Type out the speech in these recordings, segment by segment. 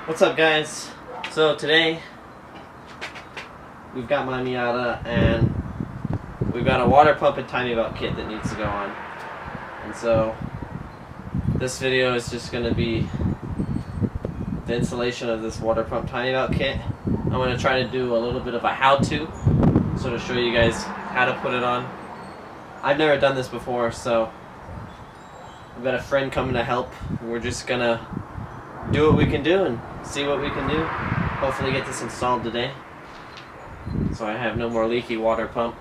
What's up, guys? So today we've got my Miata and we've got a water pump and timing belt kit that needs to go on. And so this video is just going to be the installation of this water pump timing belt kit. I'm going to try to do a little bit of a how-to, sort of show you guys how to put it on. I've never done this before, so I've got a friend coming to help. We're just going to do what we can do and see what we can do. Hopefully get this installed today, so I have no more leaky water pump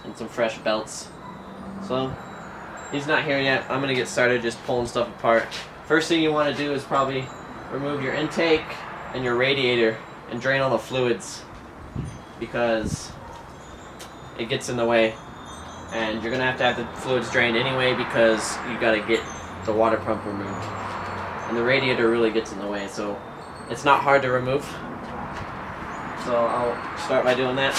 and some fresh belts. So he's not here yet. I'm gonna get started just pulling stuff apart. First thing you want to do is probably remove your intake and your radiator and drain all the fluids, because it gets in the way, and you're gonna have the fluids drained anyway because you got to get the water pump removed. And the radiator really gets in the way, so it's not hard to remove. So I'll start by doing that.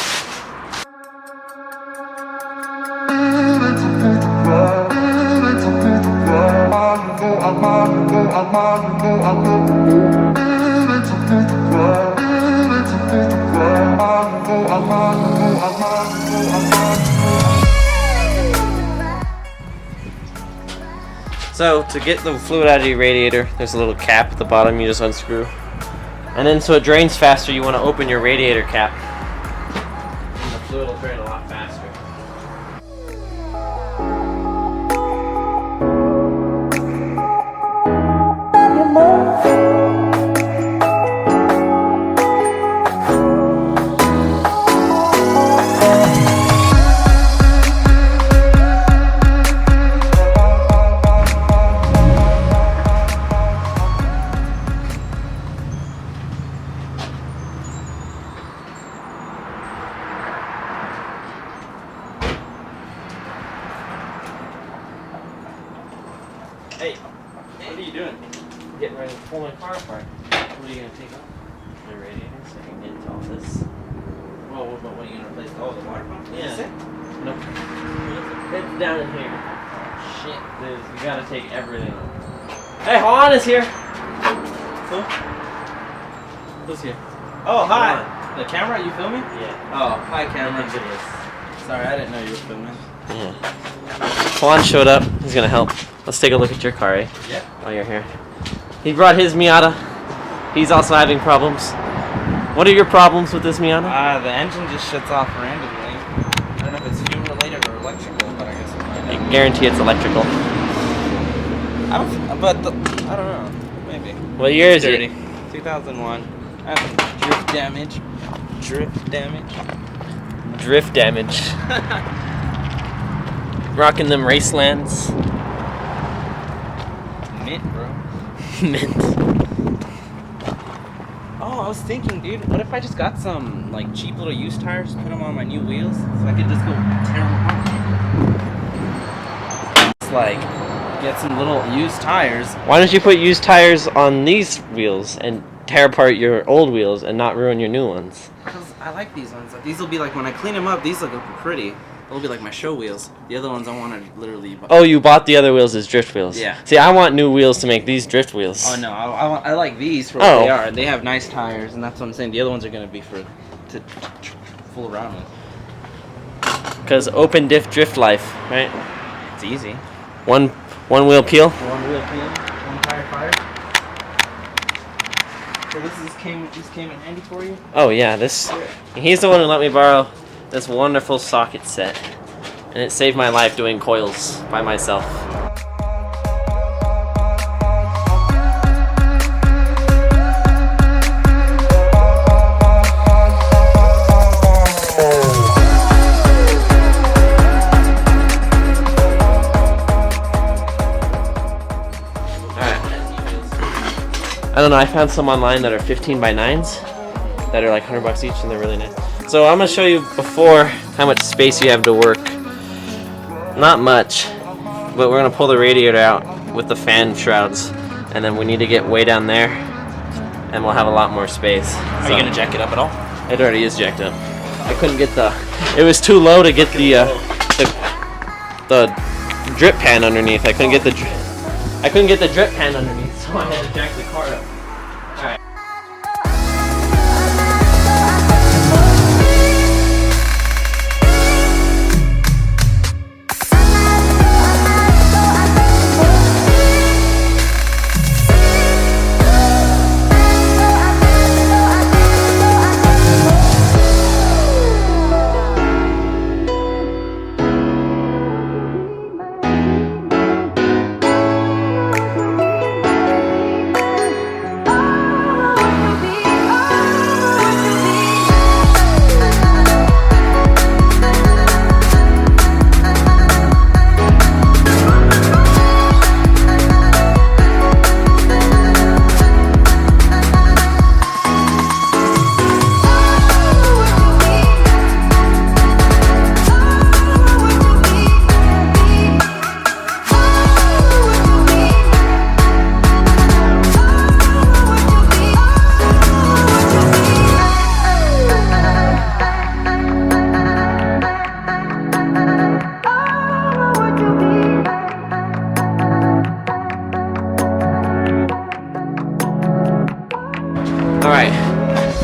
So to get the fluid out of your radiator, there's a little cap at the bottom you just unscrew. And then so it drains faster, you want to open your radiator cap. And the fluid will drain a lot faster. Hey, what are you doing? Getting ready to pull my car apart. What are you going to take off? My radiator, so I can get into all this. Well, what are you going to replace? Oh, the water pump? Yeah. Nope. It's down in here. Shit. You got to take everything off. Hey, Han is here! Who? Who's here? Oh, hi! The camera? You filming? Yeah. Oh, hi camera. Sorry, I didn't know you were filming. Yeah. Juan showed up. He's going to help. Let's take a look at your car, eh? Yeah. While you're here. He brought his Miata. He's also having problems. What are your problems with this Miata? The engine just shuts off randomly. I don't know if it's fuel related or electrical, but I guess we'll find out. I guarantee it's electrical. I don't know. Maybe. What year is it? 2001. I have drift damage. Drift damage. Drift damage. Rocking them Racelands. Mint, bro. Mint. Oh, I was thinking, dude, what if I just got some, like, cheap little used tires, put them on my new wheels, so I could just go tear them apart? It's like, get some little used tires. Why don't you put used tires on these wheels and tear apart your old wheels and not ruin your new ones? Because I like these ones. These will be like, when I clean them up, these look pretty. They'll be like my show wheels. The other ones I want to literally buy. Oh, you bought the other wheels as drift wheels? Yeah. See, I want new wheels to make these drift wheels. Oh no, I like these for what they are. They have nice tires, and that's what I'm saying. The other ones are going to be for to fool around with. Because open diff drift life, right? It's easy. One wheel peel. One wheel peel, one tire fire. So this came in handy for you? Oh yeah, he's the one who let me borrow this wonderful socket set, and it saved my life doing coils by myself. I don't know, I found some online that are 15 by 9s that are like $100 each, and they're really nice. So I'm going to show you before how much space you have to work. Not much, but we're going to pull the radiator out with the fan shrouds, and then we need to get way down there, and we'll have a lot more space. Are you going to jack it up at all? It already is jacked up. I couldn't get it was too low to get the drip pan underneath. I couldn't get the drip pan underneath, so I had to jack the car up. Alright.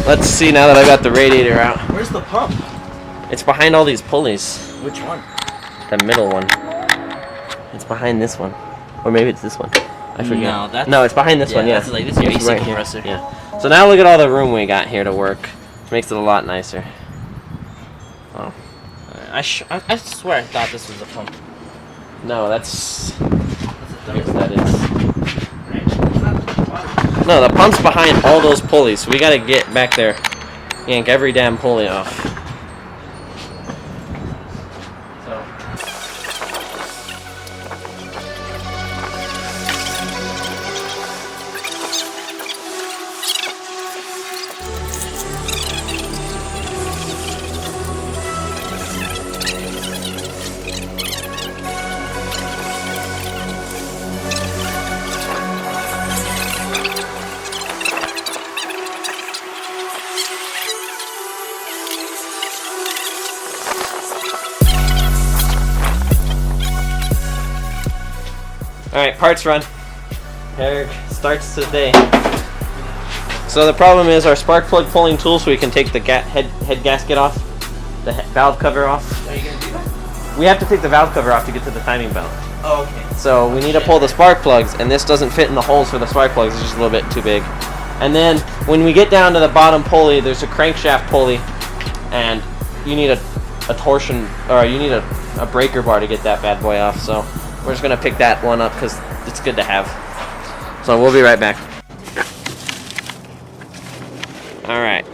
Let's see now that I got the radiator out. Where's the pump? It's behind all these pulleys. Which one? The middle one. It's behind this one. Or maybe it's this one. I forget. No, it's behind this one, yeah. This is like this is AC compressor. Here. Yeah. So now look at all the room we got here to work. Makes it a lot nicer. Oh. I swear I thought this was a pump. No, that's... I guess that is. No, the pump's behind all those pulleys. So we gotta get back there. Yank every damn pulley off. So. Alright, parts run. Eric starts today. So the problem is our spark plug pulling tool, so we can take the head gasket off, the valve cover off. Are you gonna do that? We have to take the valve cover off to get to the timing belt. Oh, okay. So we need to pull the spark plugs, and this doesn't fit in the holes for the spark plugs. It's just a little bit too big. And then when we get down to the bottom pulley, there's a crankshaft pulley, and you need a torsion, or you need a breaker bar to get that bad boy off. So we're just gonna pick that one up because it's good to have. So we'll be right back. All right.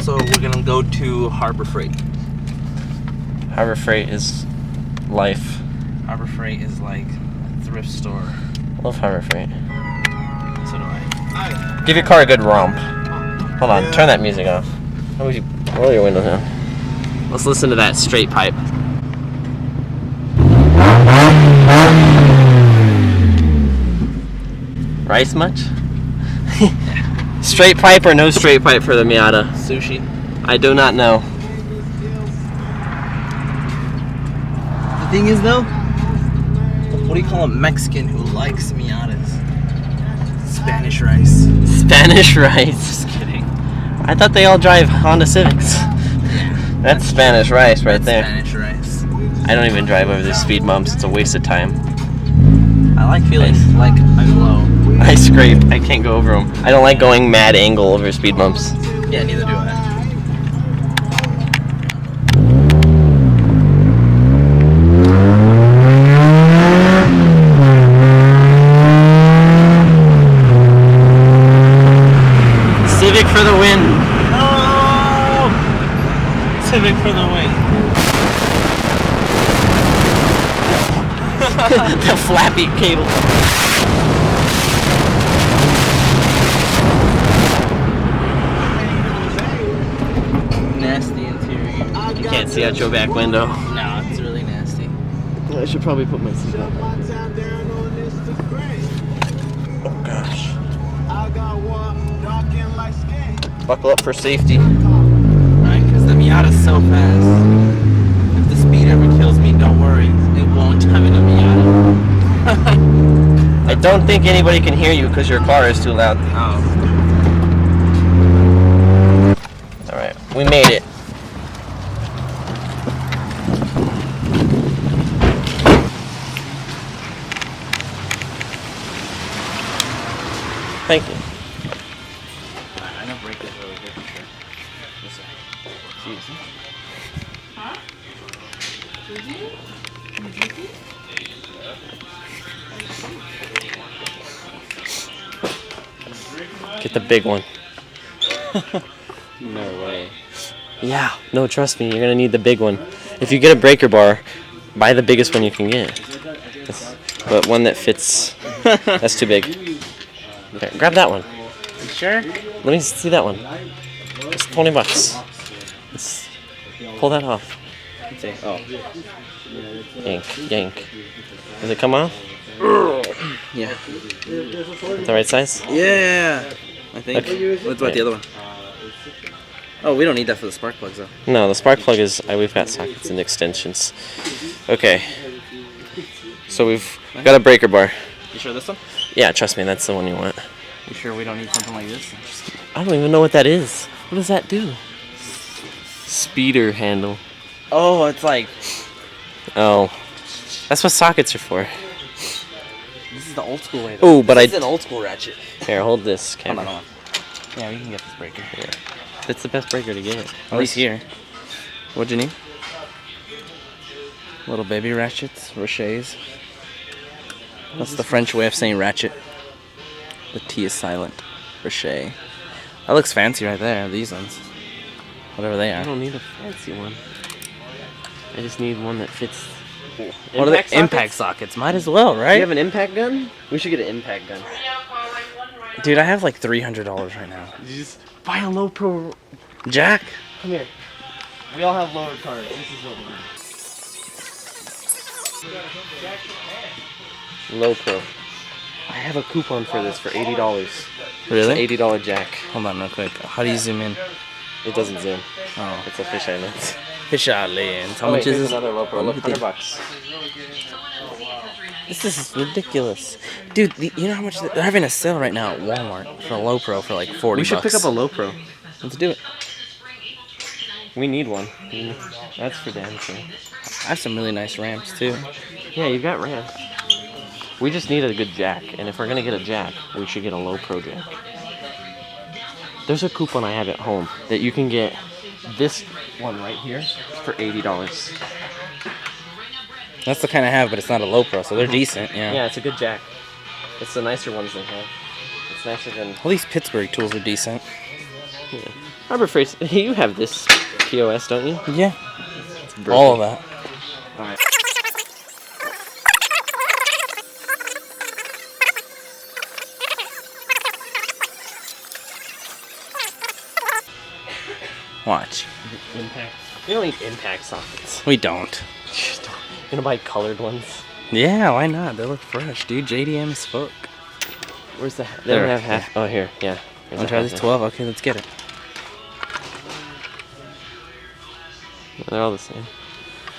So we're gonna go to Harbor Freight. Harbor Freight is life. Harbor Freight is like a thrift store. Love Harbor Freight. So do I. Give your car a good romp. Hold on, turn that music off. How would you roll your windows down? Let's listen to that straight pipe. Rice much? Straight pipe or no straight pipe for the Miata? Sushi. I do not know. The thing is though, what do you call a Mexican who likes Miatas? Spanish rice. Spanish rice. Just kidding. I thought they all drive Honda Civics. That's Spanish rice right there. Spanish rice. I don't even drive over these speed bumps. It's a waste of time. I like feeling like I'm low. I scrape. I can't go over them. I don't like going mad angle over speed bumps. Yeah, neither do I. Civic for the win. Oh! Civic for the win. The flappy cable. Nasty interior. You can't see out your back window. No, it's really nasty. I should probably put my seatbelt on. Oh gosh. Buckle up for safety. Right, because the Miata's so fast. If the speed ever kills me, don't worry. It won't. I'm in a Miata. I don't think anybody can hear you because your car is too loud. Oh. Alright, we made it. Thank you. I know brake is really good for sure. Yes, sir. Excuse me. Huh? Did you? Get the big one. No way. Yeah, no, trust me, you're gonna need the big one. If you get a breaker bar, buy the biggest one you can get. But one that fits, that's too big. Okay, grab that one. You sure? Let me see that one. It's $20. Let's pull that off. Say, oh. Yank, yank. Does it come off? Yeah. The right size? Yeah. I think. Okay. What about the other one? Oh, we don't need that for the spark plugs though. No, the spark plug is, we've got sockets and extensions. Okay. So we've got a breaker bar. You sure this one? Yeah, trust me, that's the one you want. You sure we don't need something like this? I don't even know what that is. What does that do? Speeder handle. Oh, it's like... Oh. That's what sockets are for. This is the old school way, though. Oh, but This is an old school ratchet. Here, hold this Hold camera. on, hold on. Yeah, we can get this breaker. Yeah. It's the best breaker to get. At least here. What'd you need? Little baby ratchets, rochets. That's the French way of saying ratchet. The T is silent. Rochet. That looks fancy right there, these ones. Whatever they I are. don't need a fancy one. I just need one that fits. What are the impact sockets? Might as well, Do right? you have an impact gun? We should get an impact gun. Dude, I have like $300 right now. You just buy a low pro. Jack? Come here. We all have lower cards. This is what we need. Low pro. I have a coupon for this for $80. Really? $80 jack. Hold on real quick. How do you zoom in? It doesn't zoom. Oh. It's a fisheye lens. Fisheye lens. How Oh, much wait, is here's this? another low pro. Oh, Look, look at $100. This is ridiculous. Dude, you know how much they're having a sale right now at Walmart for a low pro for like 40 We should bucks. pick up a low pro. Let's do it. We need one. That's for damn sure. I have some really nice ramps too. Yeah, you've got RAM. We just need a good jack, and if we're gonna get a jack, we should get a low pro jack. There's a coupon I have at home that you can get this one right here for $80. That's the kind I have, but it's not a low pro, so they're decent. Yeah. Yeah, it's a good jack. It's the nicer ones they have. It's nicer than. All these Pittsburgh tools are decent. Yeah. Harbor Freight. You have this POS, don't you? Yeah. It's All of that. All right. Watch. Impact. We don't need impact sockets. We don't. Just don't. You gonna buy colored ones? Yeah, why not? They look fresh, dude. JDM as fuck. Where's the? They don't There, have half. Oh, here. Yeah. There's Wanna a try half these there. 12? Okay, let's get it. They're all the same.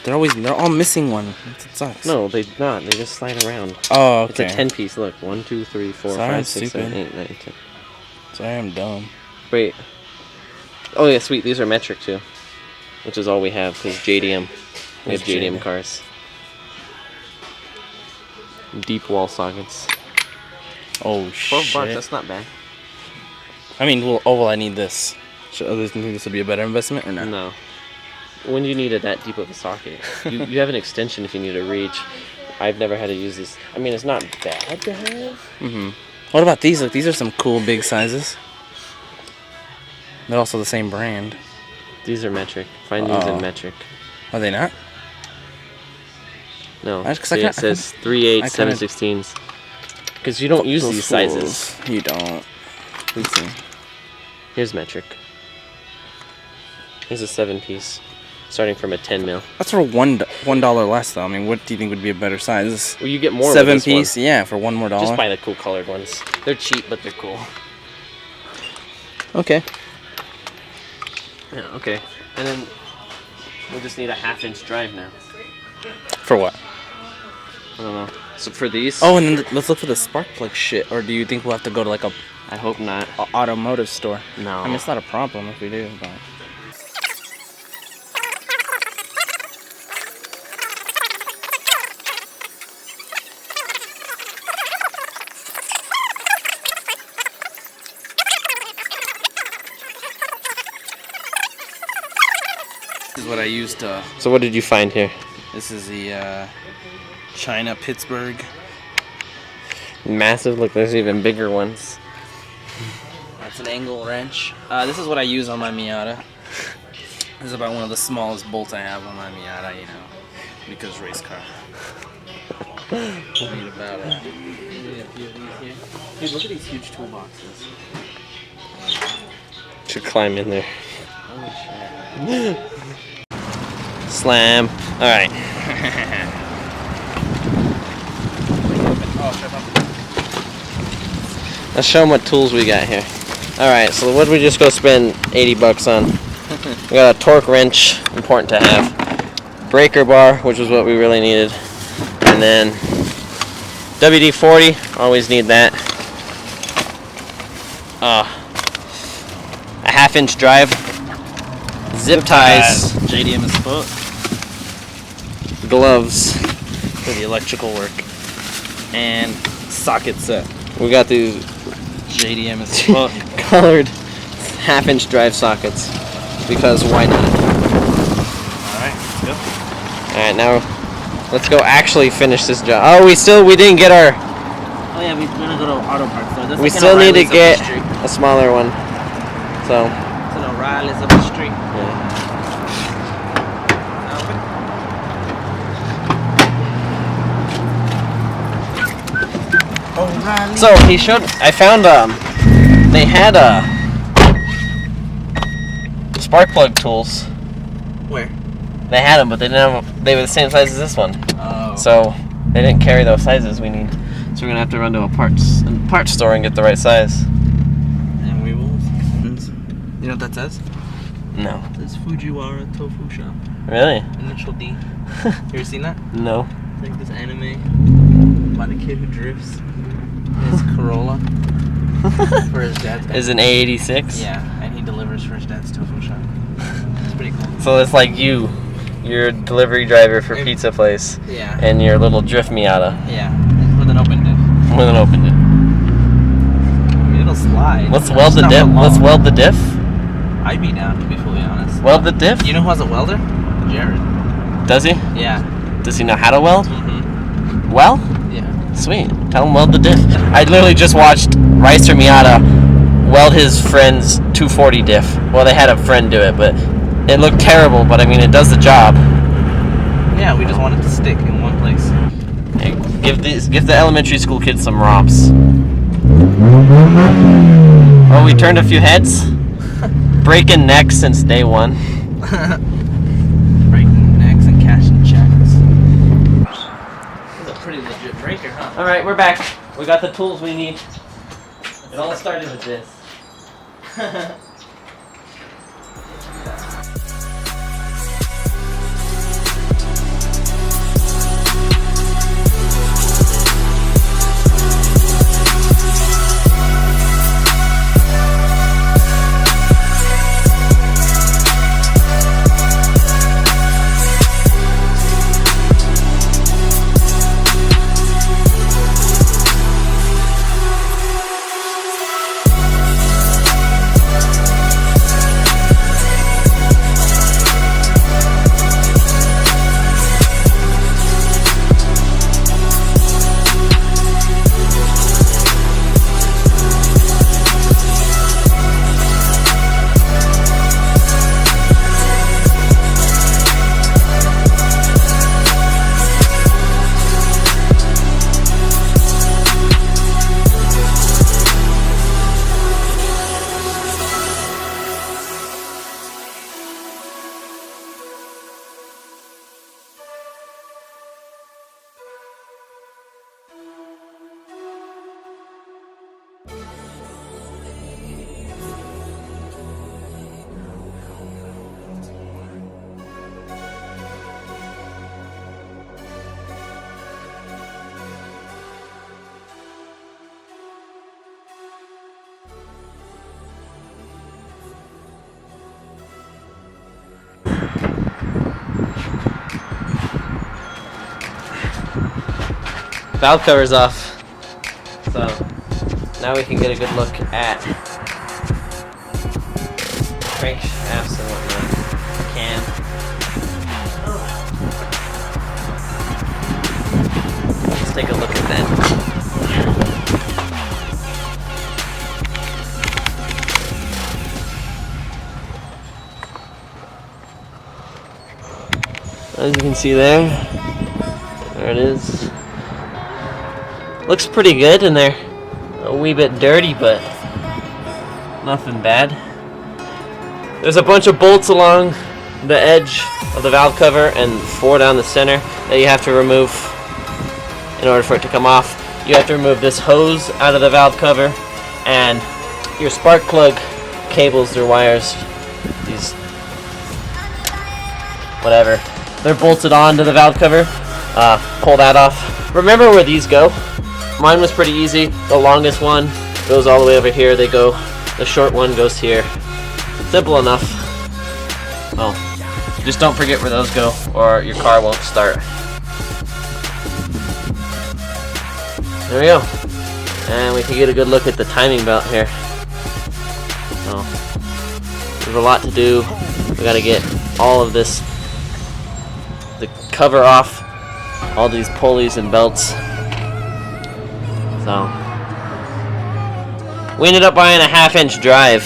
They're all missing one. It sucks. No, they not. They just slide around. Oh, okay. It's a 10-piece. Look, 1, 2, 3, 4, Sorry, 5, 6, 7, stupid. 8, 9, 10. Sorry, I'm dumb. Wait. Oh yeah, sweet. These are metric too, which is all we have. Because JDM, we have What's JDM JDM? cars. Deep wall sockets. Oh, 12 shit. bucks. That's not bad. I mean, well, I need this. Should others think this would be a better investment or not? No. When you need it that deep of a socket, you have an extension if you need a reach. I've never had to use this. I mean, it's not bad to have. Mm-hmm. What about these? Look, these are some cool big sizes. They're also the same brand. These are metric. Find these Oh. in metric. Are they not? No. That's 'cause See, I it says 3/8, I 7/16. Because you don't use Those these sizes. fools. You don't. Let's see. Here's metric. Here's a 7-piece, starting from a 10 mil. That's for $1 less though. I mean, what do you think would be a better size? Well, you get more. 7 with this piece, yeah, for $1 more. Just buy the cool colored ones. They're cheap, but they're cool. Okay. Yeah. Okay. And then we just need a 1/2-inch drive now. For what? I don't know. So for these. Oh, and then let's look for the spark plug shit. Or do you think we'll have to go to like a I hope not. automotive store? No. I mean, it's not a problem if we do, but. This is what I used to. So what did you find here? This is the China Pittsburgh. Massive. Look, there's even bigger ones. That's an angle wrench. This is what I use on my Miata. This is about one of the smallest bolts I have on my Miata, you know, because race car. Need about a few of these here. Dude, look at these huge toolboxes. Should climb in there. Holy shit. Slam. All right. Let's show them what tools we got here. All right. So what did we just go spend 80 bucks on? We got a torque wrench, important to have. Breaker bar, which was what we really needed, and then WD-40, always need that. A 1/2-inch drive. Zip ties. JDM is foot Gloves. for the electrical work. And socket set. We got these JDM is foot. colored 1/2-inch drive sockets. Because why not? Alright, let's go. Alright, now let's go actually finish this job. Oh, we didn't get our... Oh yeah, we're gonna go to auto parts. So We still need to get a smaller one. So... It's an O'Reilly's up the street. yeah. O'Reilly. So he showed. I found they had spark plug tools. Where? They had them, but they didn't have. They were the same size as this one. Oh. So they didn't carry those sizes we need. So we're gonna have to run to a parts store and get the right size. And we will. You know what that says? No. It says Fujiwara Tofu Shop. Really? Initial D. You ever seen that? No. It's like this anime about a kid who drifts his Corolla for his dad's. Is an A86? Yeah, and he delivers for his dad's tofu shop. It's pretty cool. So it's like you're a delivery driver for It- pizza place, Yeah. and your little drift Miata Yeah. With an open diff. with an open diff. I mean, it'll slide. Let's It's weld the not diff. for long. Let's weld the diff. I'd be down, to be fully honest. Weld the diff. You know who has a welder? Jared. Does he? Yeah. Does he know how to weld? Mm-hmm. Well, Yeah. sweet. Tell him weld the diff. I literally just watched Ricer Miata weld his friend's 240 diff. Well, they had a friend do it, but it looked terrible. But I mean, it does the job. Yeah, we just want it to stick in one place. Hey, give the elementary school kids some romps. Oh, we turned a few heads. Breaking necks since day one. Breaking necks and cashing checks. That's a pretty legit breaker, huh? All right, we're back. We got the tools we need. It all started with this. Valve cover's off. So now we can get a good look at crankshafts and whatnot. Can. Let's take a look at that. As you can see there it is. Looks pretty good, and they're a wee bit dirty, but nothing bad. There's a bunch of bolts along the edge of the valve cover and 4 down the center that you have to remove in order for it to come off. You have to remove this hose out of the valve cover, and your spark plug cables or wires, these whatever, they're bolted onto the valve cover. Pull that off. Remember where these go? Mine was pretty easy. The longest one goes all the way over here. The short one goes here. Simple enough. Oh, just don't forget where those go or your car won't start. There we go. And we can get a good look at the timing belt here. Oh, there's a lot to do. We gotta get all of this, the cover off, all these pulleys and belts. So, we ended up buying a 1/2-inch drive,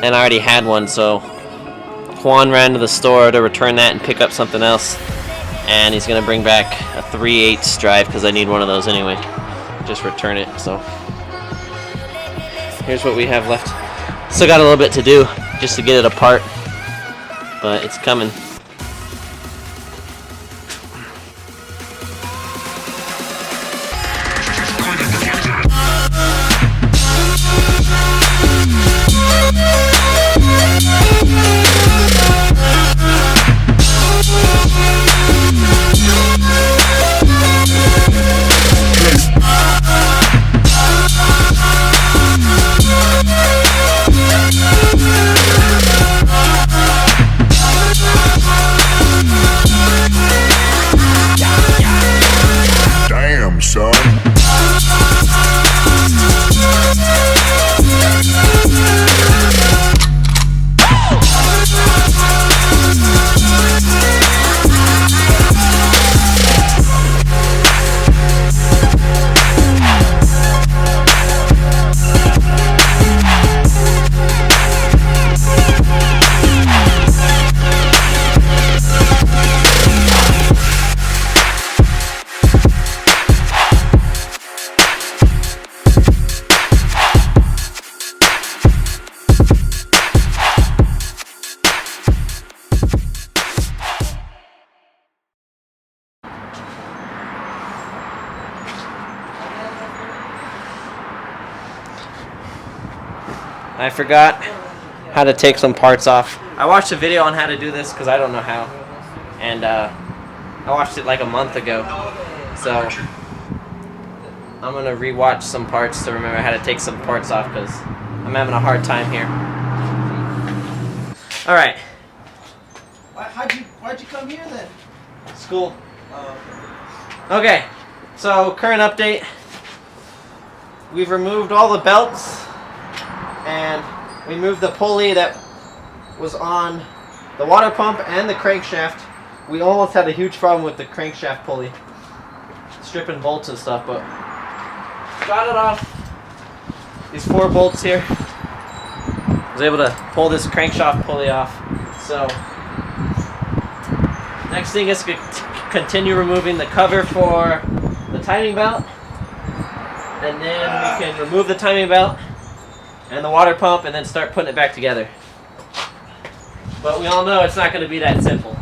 and I already had one, so Juan ran to the store to return that and pick up something else, and he's gonna bring back a 3/8 drive because I need one of those anyway. Just return it. So here's what we have left. Still got a little bit to do just to get it apart, but it's coming. Damn, son. I forgot how to take some parts off. I watched a video on how to do this because I don't know how, and I watched it like a month ago, so I'm gonna rewatch some parts to remember how to take some parts off because I'm having a hard time here. All right. Why'd you come here then? School. Okay, so current update. We've removed all the belts, and we moved the pulley that was on the water pump and the crankshaft. We almost had a huge problem with the crankshaft pulley, stripping bolts and stuff, but got it off. These 4 bolts here. Was able to pull this crankshaft pulley off. So next thing is to continue removing the cover for the timing belt, and then we can remove the timing belt and the water pump and then start putting it back together. But we all know it's not going to be that simple.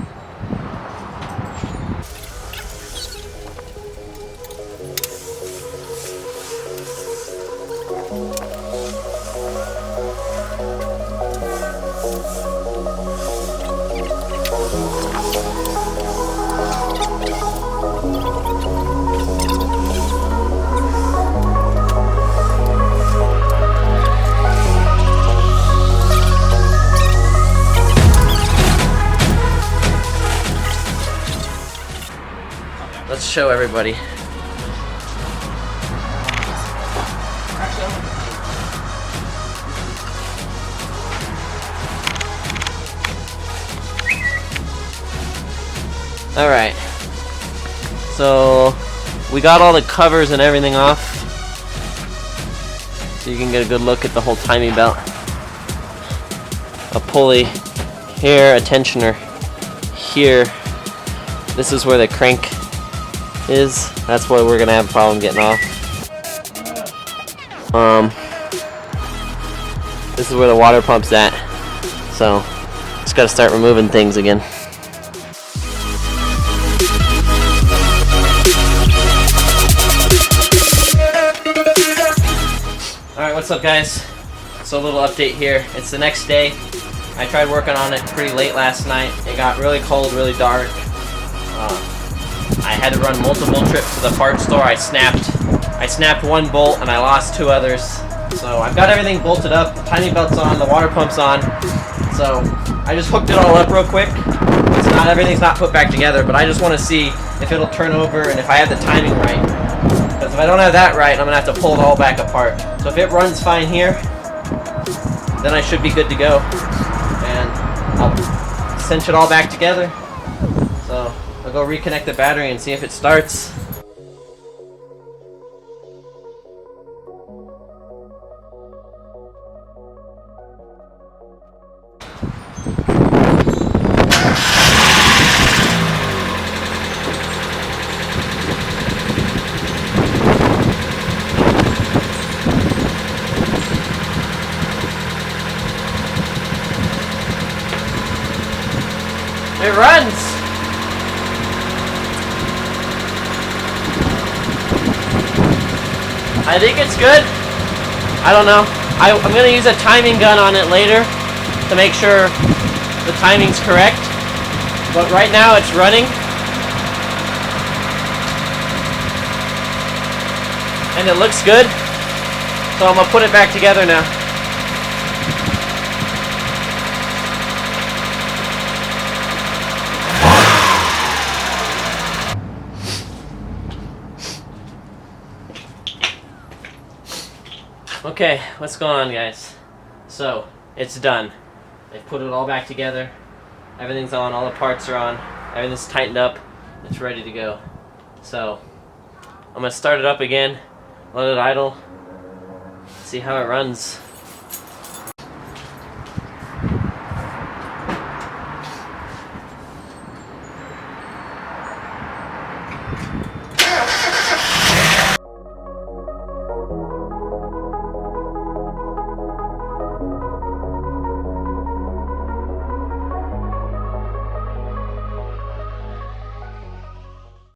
Let's show everybody. Alright. So we got all the covers and everything off. So you can get a good look at the whole timing belt. A pulley here, a tensioner here. This is where the crank is. That's why we're gonna have a problem getting off. This is where the water pump's at. So just gotta start removing things again. Alright, what's up guys? So a little update here. It's the next day. I tried working on it pretty late last night. It got really cold, really dark. I had to run multiple trips to the parts store. I snapped one bolt and I lost 2 others. So I've got everything bolted up, the timing belt's on, the water pump's on. So I just hooked it all up real quick. Everything's not put back together, but I just want to see if it'll turn over and if I have the timing right. Because if I don't have that right, I'm going to have to pull it all back apart. So if it runs fine here, then I should be good to go. And I'll cinch it all back together. So I'll go reconnect the battery and see if it starts. It runs! I think it's good. I don't know. I'm going to use a timing gun on it later to make sure the timing's correct. But right now it's running. And it looks good. So I'm going to put it back together now. Okay, what's going on, guys? So, it's done. I've put it all back together. Everything's on, all the parts are on. Everything's tightened up. It's ready to go. So, I'm going to start it up again, let it idle, see how it runs.